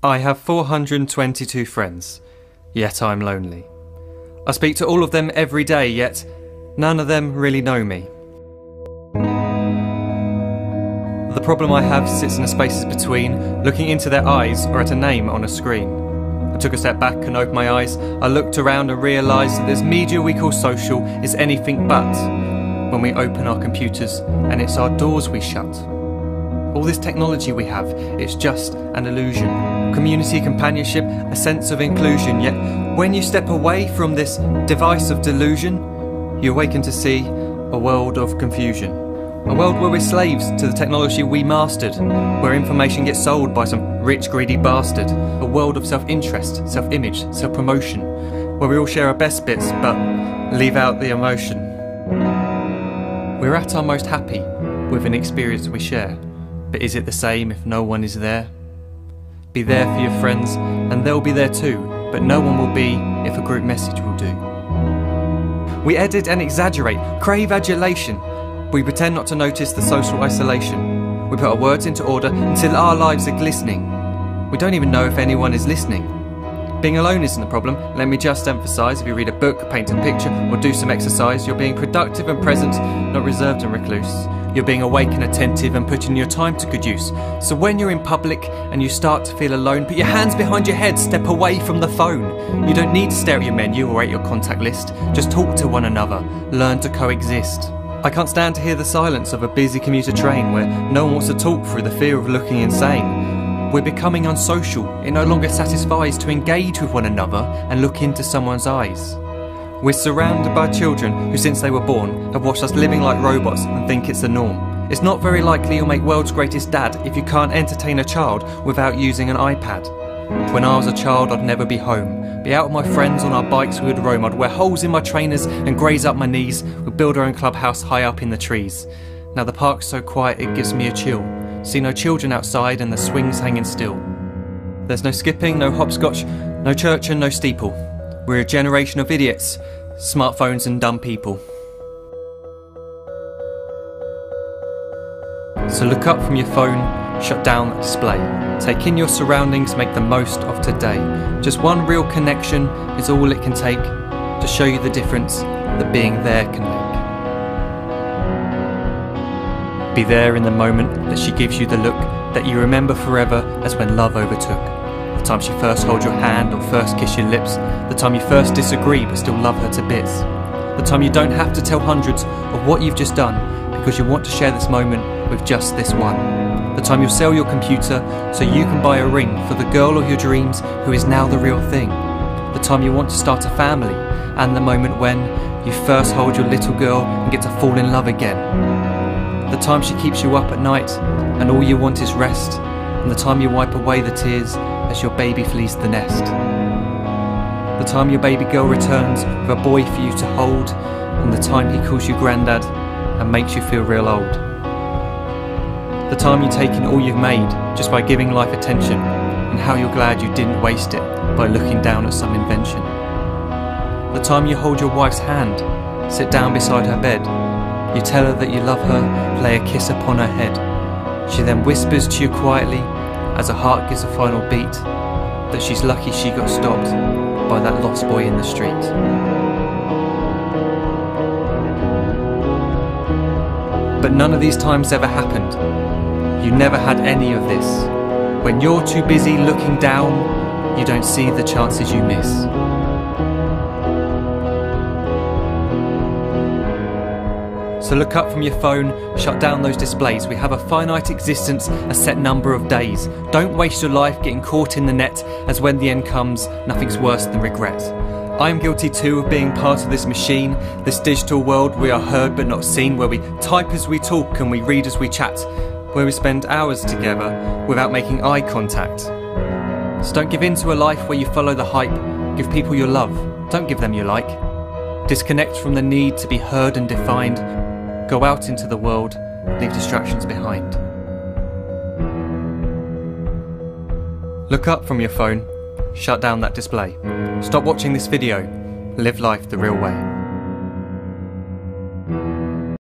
I have 422 friends, yet I'm lonely. I speak to all of them every day, yet none of them really know me. The problem I have sits in the spaces between looking into their eyes or at a name on a screen. I took a step back and opened my eyes. I looked around and realised that this media we call social is anything but when we open our computers and it's our doors we shut. All this technology we have, it's just an illusion. Community, companionship, a sense of inclusion. Yet when you step away from this device of delusion, you awaken to see a world of confusion. A world where we're slaves to the technology we mastered, where information gets sold by some rich, greedy bastard. A world of self-interest, self-image, self-promotion, where we all share our best bits but leave out the emotion. We're at our most happy with an experience we share. But is it the same if no one is there? Be there for your friends and they'll be there too, but no one will be if a group message will do. We edit and exaggerate, crave adulation. We pretend not to notice the social isolation. We put our words into order until our lives are glistening. We don't even know if anyone is listening. Being alone isn't the problem. Let me just emphasise, if you read a book, paint a picture or do some exercise, you're being productive and present, not reserved and recluse. You're being awake and attentive and putting your time to good use. So when you're in public and you start to feel alone, put your hands behind your head, step away from the phone. You don't need to stare at your menu or at your contact list. Just talk to one another, learn to coexist. I can't stand to hear the silence of a busy commuter train where no one wants to talk through the fear of looking insane. We're becoming unsocial. It no longer satisfies to engage with one another and look into someone's eyes. We're surrounded by children who, since they were born, have watched us living like robots and think it's the norm. It's not very likely you'll make world's greatest dad if you can't entertain a child without using an iPad. When I was a child, I'd never be home. Be out with my friends on our bikes we would roam. I'd wear holes in my trainers and graze up my knees. We'd build our own clubhouse high up in the trees. Now the park's so quiet it gives me a chill. See no children outside and the swings hanging still. There's no skipping, no hopscotch, no church and no steeple. We're a generation of idiots, smartphones and dumb people. So look up from your phone, shut down that display. Take in your surroundings, make the most of today. Just one real connection is all it can take to show you the difference that being there can make. Be there in the moment that she gives you the look that you remember forever as when love overtook. The time she first holds your hand or first kiss your lips. The time you first disagree but still love her to bits. The time you don't have to tell hundreds of what you've just done because you want to share this moment with just this one. The time you'll sell your computer so you can buy a ring for the girl of your dreams who is now the real thing. The time you want to start a family and the moment when you first hold your little girl and get to fall in love again. The time she keeps you up at night and all you want is rest. And the time you wipe away the tears as your baby flees the nest. The time your baby girl returns with a boy for you to hold, and the time he calls you granddad and makes you feel real old. The time you take in all you've made just by giving life attention, and how you're glad you didn't waste it by looking down at some invention. The time you hold your wife's hand, sit down beside her bed, you tell her that you love her, lay a kiss upon her head. She then whispers to you quietly, as her heart gives a final beat, that she's lucky she got stopped by that lost boy in the street. But none of these times ever happened. You never had any of this. When you're too busy looking down, you don't see the chances you miss. So look up from your phone, shut down those displays. We have a finite existence, a set number of days. Don't waste your life getting caught in the net, as when the end comes, nothing's worse than regret. I'm guilty too of being part of this machine, this digital world we are heard but not seen, where we type as we talk and we read as we chat, where we spend hours together without making eye contact. So don't give in to a life where you follow the hype. Give people your love, don't give them your like. Disconnect from the need to be heard and defined. Go out into the world, leave distractions behind. Look up from your phone, shut down that display. Stop watching this video, live life the real way.